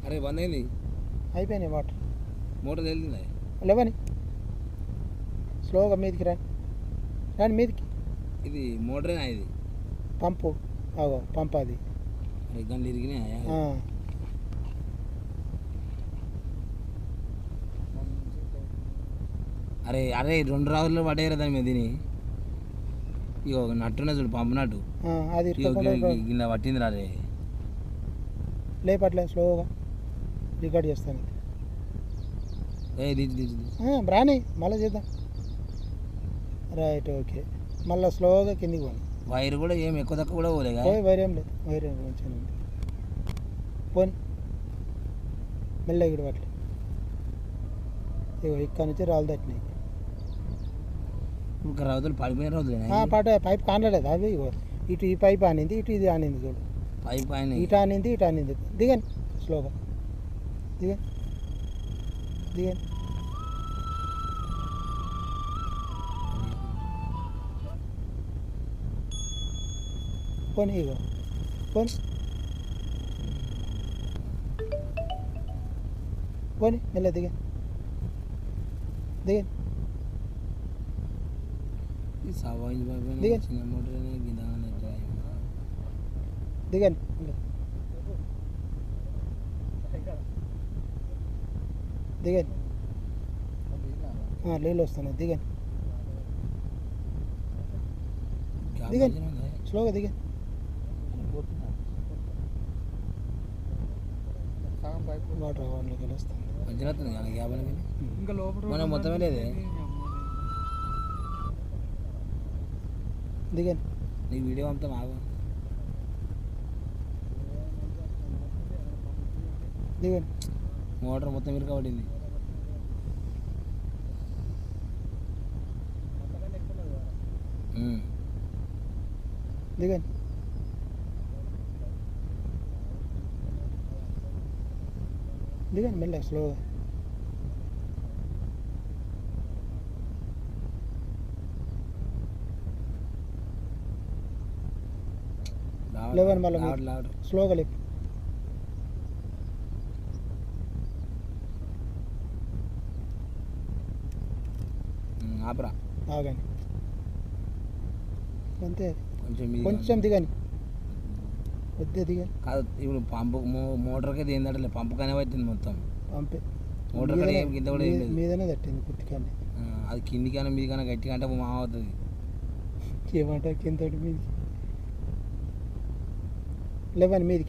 అరే బంద్ అయింది. అయిపోయినాయి వాటర్. మోటార్ వెళ్తుంది. లేవని స్లోగా మీదికి రాని మీదికి. ఇది మోటరేనా ఇది? పంపు పంపు అది. అరే గంటలు ఇరిగినాయా? అరే అరే 2 రోజుల్లో పడేయరా దాని మీద తిని. ఇగో నట్టున్నా చూడు పంపు నట్టు. అది ఇలా పట్టింది రే. లేపట్లే స్లోగా రికార్డ్ చేస్తాను. రాని మళ్ళీ చేద్దాం. Right okay. మళ్ళీ స్లోగా కిందికి పోను. వైర్ కూడా ఏం ఎక్కువ తక్కువ కూడా పోలేగా? వైర్ ఏం లేదు, వైర్ ఏం మంచిగా ఉంది. పోని మెల్లగా ఇక్కడ పట్లే. ఇగో ఇక్కడ నుంచి రాళ్ళు తట్టినాయి. ఇంకా రౌతులు పడిపోయిన రోజులు పాట పైప్ కానలేదు. అవి ఇగో ఇటు ఈ పైప్ ఆనింది, ఇటు ఇది ఆనింది చూడు. పైప్ ఇటు ఆనింది, ఇటు ఆనింది. దిగండి స్లోగా, దిగండి దిగండి. పోనీ ఇగో పోనీ పోనీ మెల్ల దిగండి దిగండి దిగండి. దిగండి నీళ్ళు వస్తున్నాయి. దిగండి దిగండి స్లోగా దిగండి. వాటర్ వాటిలోకి వస్తుంది. మనం మొత్తమే లేదే. దిగండి. నీకు వీడియో అంతా బాగా దిగండి. మోటార్ మొత్తం మీరు పడింది. దిగండి దిగండి మెల్లగా స్లోగా. లేవని మళ్ళీ స్లోగా లేపు. ఆపరా ఆగండి అంతే. కొంచెం దిగండి. వద్దే దిగండి. కాదు ఇప్పుడు పంపు మోటార్కి అది ఏంటంటే పంపు కానీ పట్టింది మొత్తం. పంపే మోటార్ కూడా ఏం కింద కూడా ఏం లేదు. మీదనే తట్టింది కుత్తికాన్ని. అది కిందికైనా మీదికైనా గట్టిగా అంటే మా అవుతుంది. ఏమంటారు కింద మీదికి లేవని మీదికి.